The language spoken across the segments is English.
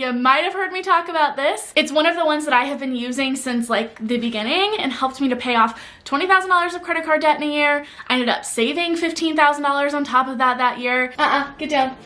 you might have heard me talk about this. It's one of the ones that I have been using since like the beginning and helped me to pay off $20,000 of credit card debt in a year. I ended up saving $15,000 on top of that year. Get down.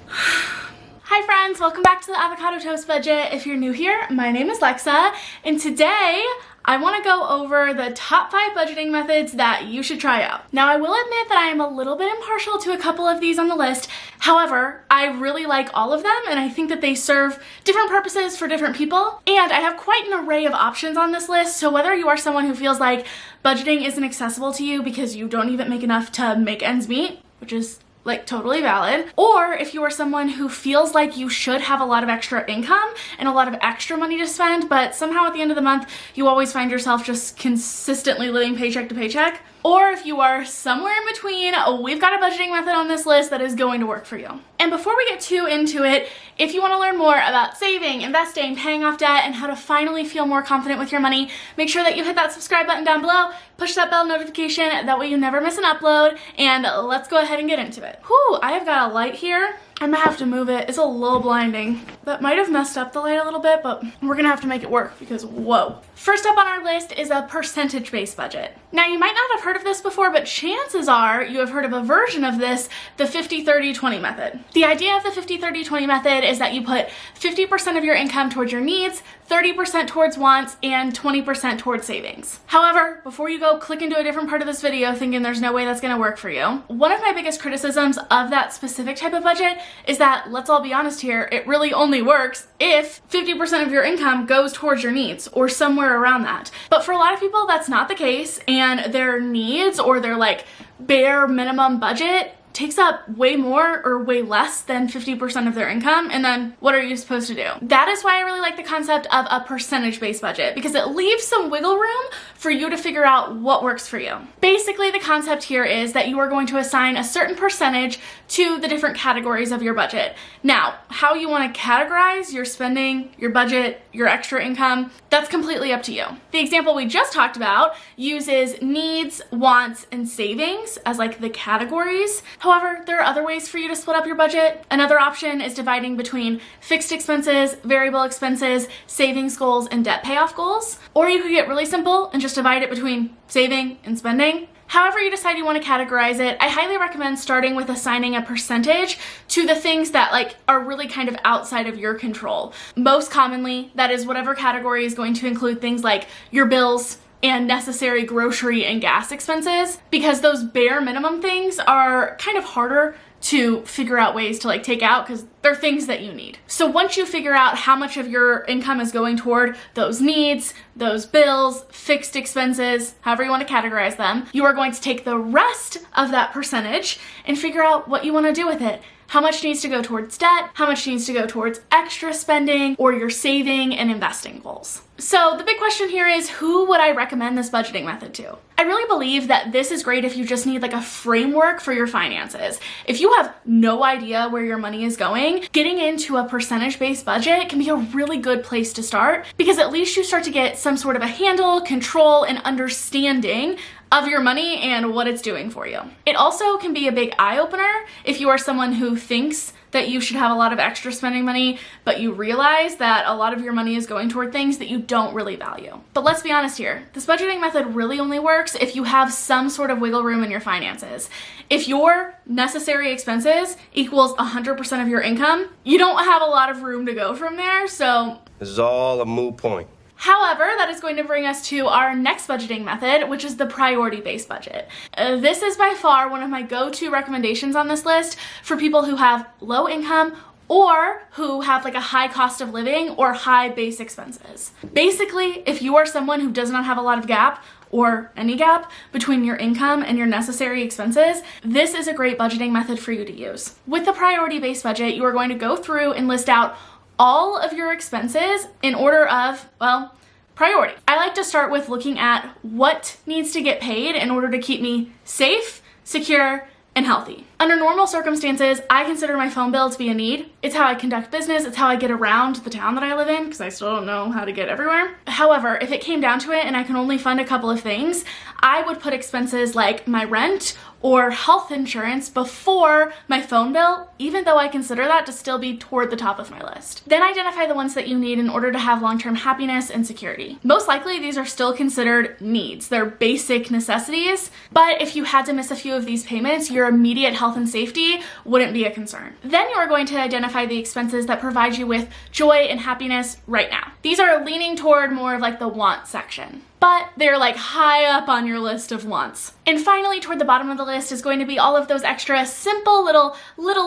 Hi friends, welcome back to the Avocado Toast Budget. If you're new here, my name is Lexa, and today I want to go over the top 5 budgeting methods that you should try out. Now, I will admit that I am a little bit impartial to a couple of these on the list. However, I really like all of them, and I think that they serve different purposes for different people. And I have quite an array of options on this list, so whether you are someone who feels like budgeting isn't accessible to you because you don't even make enough to make ends meet, which is like totally valid, or if you are someone who feels like you should have a lot of extra income and a lot of extra money to spend, but somehow at the end of the month you always find yourself just consistently living paycheck to paycheck, or if you are somewhere in between, we've got a budgeting method on this list that is going to work for you. And before we get too into it, if you want to learn more about saving, investing, paying off debt, and how to finally feel more confident with your money, make sure that you hit that subscribe button down below, push that bell notification, that way you never miss an upload, and let's go ahead and get into it. Whew, I have got a light here. I'm gonna have to move it. It's a little blinding. That might have messed up the light a little bit, but we're gonna have to make it work because whoa. First up on our list is a percentage-based budget. Now, you might not have heard of this before, but chances are you have heard of a version of this, the 50-30-20 method. The idea of the 50-30-20 method is that you put 50% of your income towards your needs, 30% towards wants, and 20% towards savings. However, before you go click into a different part of this video thinking there's no way that's gonna work for you, one of my biggest criticisms of that specific type of budget is that, let's all be honest here, it really only works if 50% of your income goes towards your needs or somewhere around that. But for a lot of people, that's not the case, and their needs or their like bare minimum budget takes up way more or way less than 50% of their income, and then what are you supposed to do? That is why I really like the concept of a percentage-based budget, because it leaves some wiggle room for you to figure out what works for you. Basically, the concept here is that you are going to assign a certain percentage to the different categories of your budget. Now, how you want to categorize your spending, your budget, your extra income, that's completely up to you. The example we just talked about uses needs, wants, and savings as like the categories. However, there are other ways for you to split up your budget. Another option is dividing between fixed expenses, variable expenses, savings goals, and debt payoff goals. Or you could get really simple and just divide it between saving and spending. However you decide you want to categorize it, I highly recommend starting with assigning a percentage to the things that like are really kind of outside of your control. Most commonly, that is whatever category is going to include things like your bills and necessary grocery and gas expenses, because those bare minimum things are kind of harder to figure out ways to like take out because they're things that you need. So once you figure out how much of your income is going toward those needs, those bills, fixed expenses, however you want to categorize them, you are going to take the rest of that percentage and figure out what you want to do with it. How much needs to go towards debt? How much needs to go towards extra spending or your saving and investing goals? So the big question here is, who would I recommend this budgeting method to? I really believe that this is great if you just need like a framework for your finances. If you have no idea where your money is going, getting into a percentage-based budget can be a really good place to start, because at least you start to get some sort of a handle, control, and understanding of your money and what it's doing for you. It also can be a big eye-opener if you are someone who thinks that you should have a lot of extra spending money, but you realize that a lot of your money is going toward things that you don't really value. But let's be honest here, this budgeting method really only works if you have some sort of wiggle room in your finances. If your necessary expenses equals 100% of your income, you don't have a lot of room to go from there, so this is all a moot point. However, that is going to bring us to our next budgeting method, which is the priority-based budget. This is by far one of my go-to recommendations on this list for people who have low income or who have like a high cost of living or high base expenses. Basically, if you are someone who does not have a lot of gap or any gap between your income and your necessary expenses, this is a great budgeting method for you to use. With the priority-based budget, you are going to go through and list out all of your expenses in order of, well, priority. I like to start with looking at what needs to get paid in order to keep me safe, secure, and healthy. Under normal circumstances, I consider my phone bill to be a need. It's how I conduct business. It's how I get around the town that I live in because I still don't know how to get everywhere. However, if it came down to it and I can only fund a couple of things, I would put expenses like my rent or health insurance before my phone bill, even though I consider that to still be toward the top of my list. Then identify the ones that you need in order to have long-term happiness and security. Most likely, these are still considered needs. They're basic necessities, but if you had to miss a few of these payments, your immediate health and safety wouldn't be a concern. Then you are going to identify the expenses that provide you with joy and happiness right now. These are leaning toward more of like the want section, but they're like high up on your list of wants. And finally, toward the bottom of the list is going to be all of those extra simple little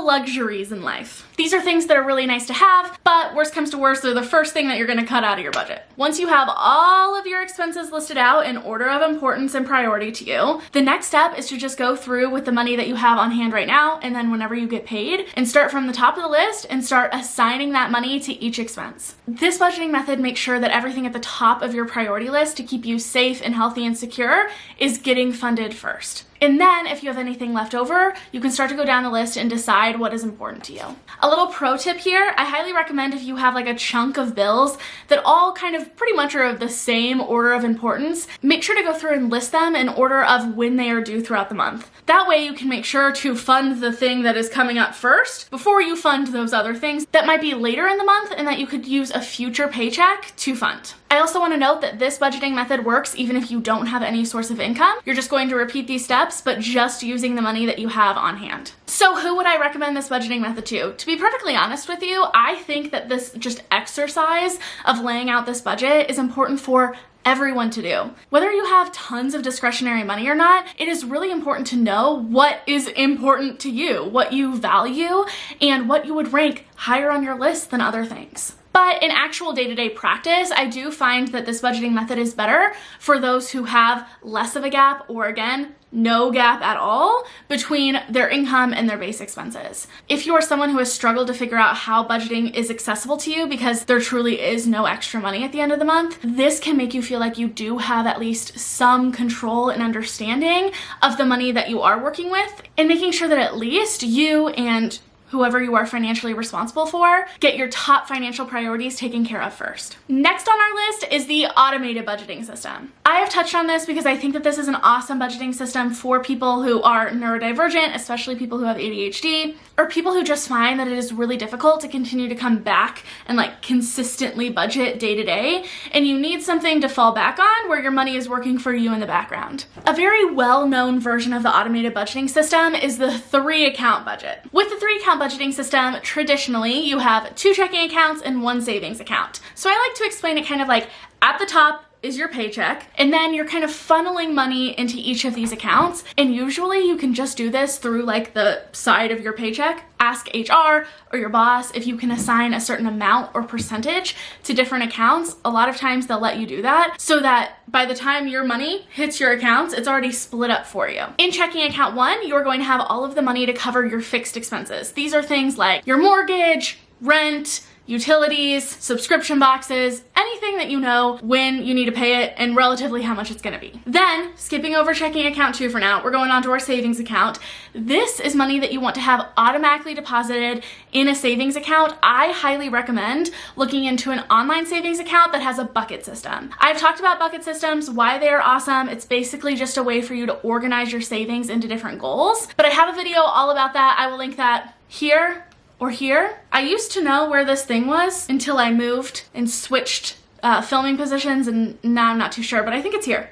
luxuries in life. These are things that are really nice to have, but worst comes to worst, they're the first thing that you're gonna cut out of your budget. Once you have all of your expenses listed out in order of importance and priority to you, the next step is to just go through with the money that you have on hand right now, and then whenever you get paid, and start from the top of the list and start assigning that money to each expense. This budgeting method makes sure that everything at the top of your priority list to keep you safe and healthy and secure is getting funded first. And then if you have anything left over, you can start to go down the list and decide what is important to you. A little pro tip here, I highly recommend if you have like a chunk of bills that all kind of pretty much are of the same order of importance, make sure to go through and list them in order of when they are due throughout the month. That way you can make sure to fund the thing that is coming up first before you fund those other things that might be later in the month and that you could use a future paycheck to fund. I also want to note that this budgeting method works even if you don't have any source of income. You're just going to repeat these steps, but just using the money that you have on hand. So who would I recommend this budgeting method to? To be perfectly honest with you, I think that this just exercise of laying out this budget is important for everyone to do. Whether you have tons of discretionary money or not, it is really important to know what is important to you, what you value, and what you would rank higher on your list than other things. But in actual day-to-day practice, I do find that this budgeting method is better for those who have less of a gap, or again, no gap at all between their income and their base expenses. If you are someone who has struggled to figure out how budgeting is accessible to you because there truly is no extra money at the end of the month, this can make you feel like you do have at least some control and understanding of the money that you are working with, and making sure that at least you and whoever you are financially responsible for, get your top financial priorities taken care of first. Next on our list is the automated budgeting system. I have touched on this because I think that this is an awesome budgeting system for people who are neurodivergent, especially people who have ADHD, or people who just find that it is really difficult to continue to come back and like consistently budget day to day, and you need something to fall back on where your money is working for you in the background. A very well-known version of the automated budgeting system is the 3-account budget. With the 3-account budgeting system, traditionally you have 2 checking accounts and 1 savings account. So I like to explain it kind of like at the top is your paycheck, and then you're kind of funneling money into each of these accounts, and usually you can just do this through like the side of your paycheck. Ask HR or your boss if you can assign a certain amount or percentage to different accounts. A lot of times they'll let you do that so that by the time your money hits your accounts, it's already split up for you. In checking account 1, you're going to have all of the money to cover your fixed expenses. These are things like your mortgage, rent, utilities, subscription boxes, anything that you know when you need to pay it and relatively how much it's gonna be. Then, skipping over checking account 2 for now, we're going on to our savings account. This is money that you want to have automatically deposited in a savings account. I highly recommend looking into an online savings account that has a bucket system. I've talked about bucket systems, why they are awesome. It's basically just a way for you to organize your savings into different goals. But I have a video all about that. I will link that here or here. I used to know where this thing was until I moved and switched filming positions, and now I'm not too sure, but I think it's here.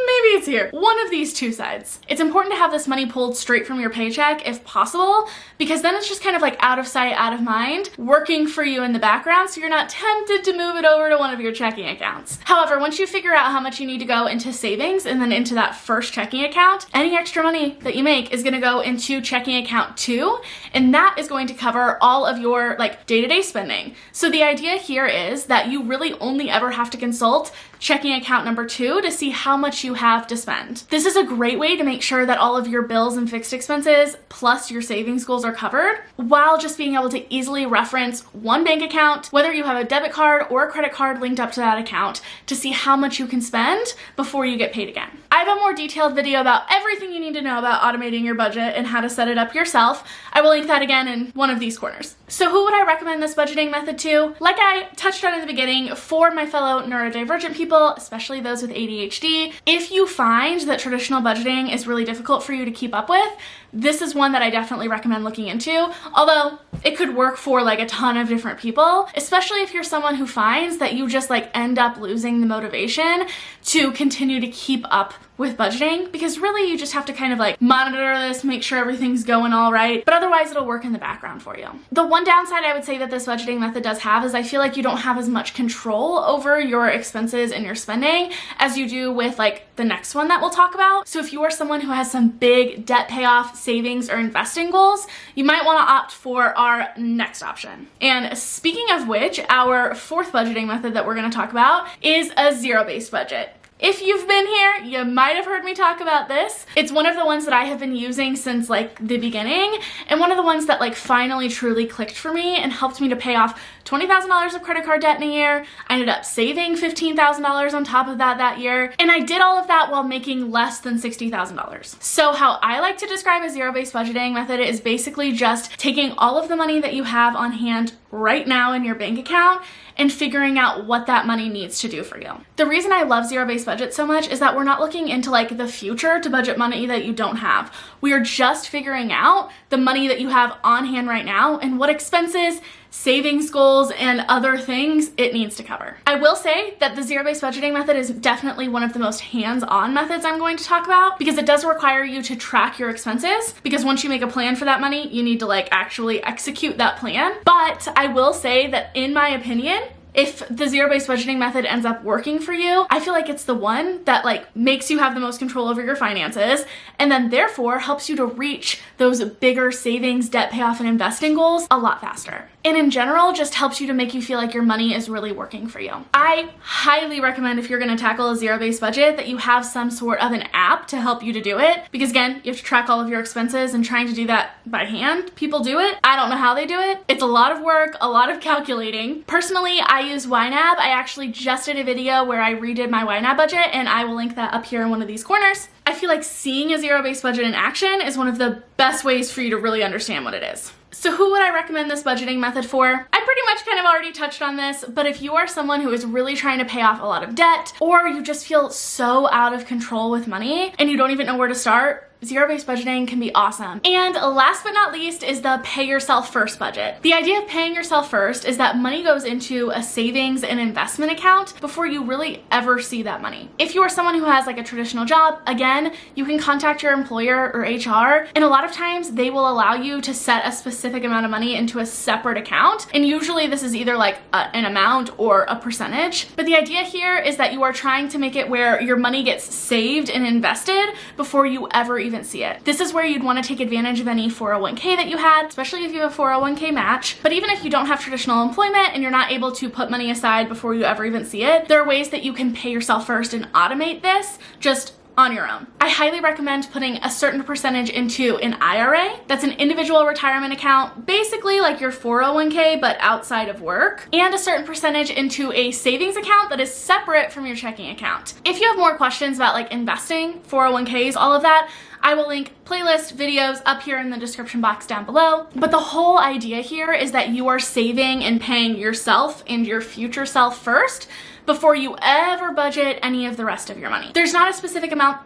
Maybe it's here. One of these 2 sides. It's important to have this money pulled straight from your paycheck if possible, because then it's just kind of like out of sight, out of mind, working for you in the background, so you're not tempted to move it over to one of your checking accounts. However, once you figure out how much you need to go into savings and then into that first checking account, any extra money that you make is gonna go into checking account 2, and that is going to cover all of your like day-to-day spending. So the idea here is that you really only ever have to consult checking account number 2 to see how much you have stuff to spend. This is a great way to make sure that all of your bills and fixed expenses plus your savings goals are covered, while just being able to easily reference one bank account, whether you have a debit card or a credit card linked up to that account, to see how much you can spend before you get paid again. I have a more detailed video about everything you need to know about automating your budget and how to set it up yourself. I will link that again in one of these corners. So who would I recommend this budgeting method to? Like I touched on in the beginning, for my fellow neurodivergent people, especially those with ADHD, if you find that traditional budgeting is really difficult for you to keep up with, this is one that I definitely recommend looking into, although it could work for like a ton of different people, especially if you're someone who finds that you just like end up losing the motivation to continue to keep up with budgeting, because really you just have to kind of like monitor this, make sure everything's going all right, but otherwise it'll work in the background for you. The one downside I would say that this budgeting method does have is I feel like you don't have as much control over your expenses and your spending as you do with like the next one that we'll talk about. So if you are someone who has some big debt payoff, savings, or investing goals, you might want to opt for our next option. And speaking of which, our fourth budgeting method that we're going to talk about is a zero-based budget. If you've been here, you might have heard me talk about this. It's one of the ones that I have been using since like the beginning, and one of the ones that like finally truly clicked for me and helped me to pay off $20,000 of credit card debt in a year. I ended up saving $15,000 on top of that year, and I did all of that while making less than $60,000. So how I like to describe a zero-based budgeting method is basically just taking all of the money that you have on hand right now in your bank account and figuring out what that money needs to do for you. The reason I love zero-based budget so much is that we're not looking into like the future to budget money that you don't have. We are just figuring out the money that you have on hand right now and what expenses, savings goals, and other things it needs to cover. I will say that the zero-based budgeting method is definitely one of the most hands-on methods I'm going to talk about, because it does require you to track your expenses, because once you make a plan for that money, you need to like actually execute that plan. But I will say that in my opinion, if the zero-based budgeting method ends up working for you, I feel like it's the one that like makes you have the most control over your finances, and then therefore helps you to reach those bigger savings, debt payoff, and investing goals a lot faster. And in general, just helps you to make you feel like your money is really working for you. I highly recommend, if you're gonna tackle a zero-based budget, that you have some sort of an app to help you to do it, because again, you have to track all of your expenses, and trying to do that by hand, people do it. I don't know how they do it. It's a lot of work, a lot of calculating. Personally, I use YNAB. I actually just did a video where I redid my YNAB budget, and I will link that up here in one of these corners. I feel like seeing a zero-based budget in action is one of the best ways for you to really understand what it is. So who would I recommend this budgeting method for? I pretty much kind of already touched on this, but if you are someone who is really trying to pay off a lot of debt, or you just feel so out of control with money and you don't even know where to start, zero-based budgeting can be awesome. And last but not least is the pay yourself first budget. The idea of paying yourself first is that money goes into a savings and investment account before you really ever see that money. If you are someone who has like a traditional job, again, you can contact your employer or HR, and a lot of times they will allow you to set a specific amount of money into a separate account. And usually this is either like an amount or a percentage. But the idea here is that you are trying to make it where your money gets saved and invested before you ever even see it. This is where you'd want to take advantage of any 401k that you had, especially if you have a 401k match. But even if you don't have traditional employment and you're not able to put money aside before you ever even see it, there are ways that you can pay yourself first and automate this just on your own. I highly recommend putting a certain percentage into an IRA. That's an individual retirement account, basically like your 401k but outside of work, and a certain percentage into a savings account that is separate from your checking account. If you have more questions about like investing, 401ks, all of that, I will link playlist videos up here in the description box down below. But the whole idea here is that you are saving and paying yourself and your future self first before you ever budget any of the rest of your money. There's not a specific amount.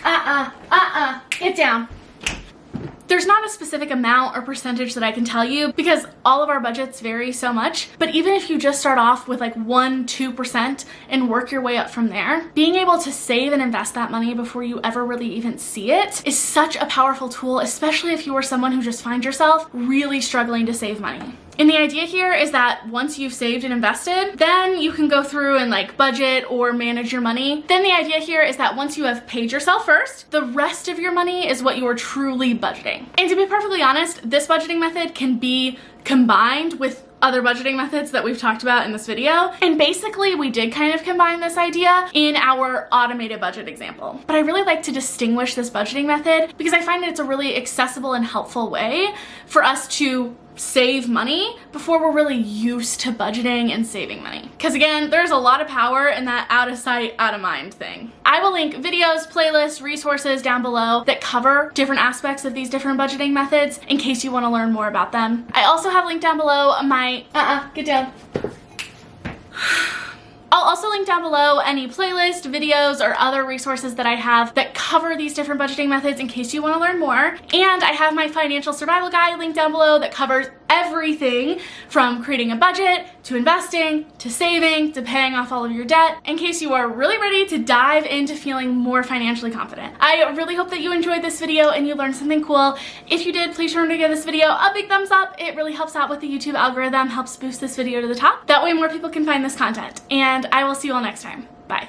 Get down. There's not a specific amount or percentage that I can tell you, because all of our budgets vary so much. But even if you just start off with like 1-2% and work your way up from there, being able to save and invest that money before you ever really even see it is such a powerful tool, especially if you are someone who just finds yourself really struggling to save money. And the idea here is that once you've saved and invested, then you can go through and like budget or manage your money. Then the idea here is that once you have paid yourself first, the rest of your money is what you are truly budgeting. And to be perfectly honest, this budgeting method can be combined with other budgeting methods that we've talked about in this video. And basically we did kind of combine this idea in our automated budget example. But I really like to distinguish this budgeting method because I find that it's a really accessible and helpful way for us to save money before we're really used to budgeting and saving money. Because again, there's a lot of power in that out of sight, out of mind thing. I will link videos, playlists, resources down below that cover different aspects of these different budgeting methods in case you want to learn more about them. I also have linked down below my, get down. I'll also link down below any playlist, videos, or other resources that I have that cover these different budgeting methods in case you want to learn more. And I have my financial survival guide linked down below that covers everything from creating a budget, to investing, to saving, to paying off all of your debt, in case you are really ready to dive into feeling more financially confident. I really hope that you enjoyed this video and you learned something cool. If you did, please remember to give this video a big thumbs up. It really helps out with the YouTube algorithm, helps boost this video to the top. That way more people can find this content. And I will see you all next time. Bye.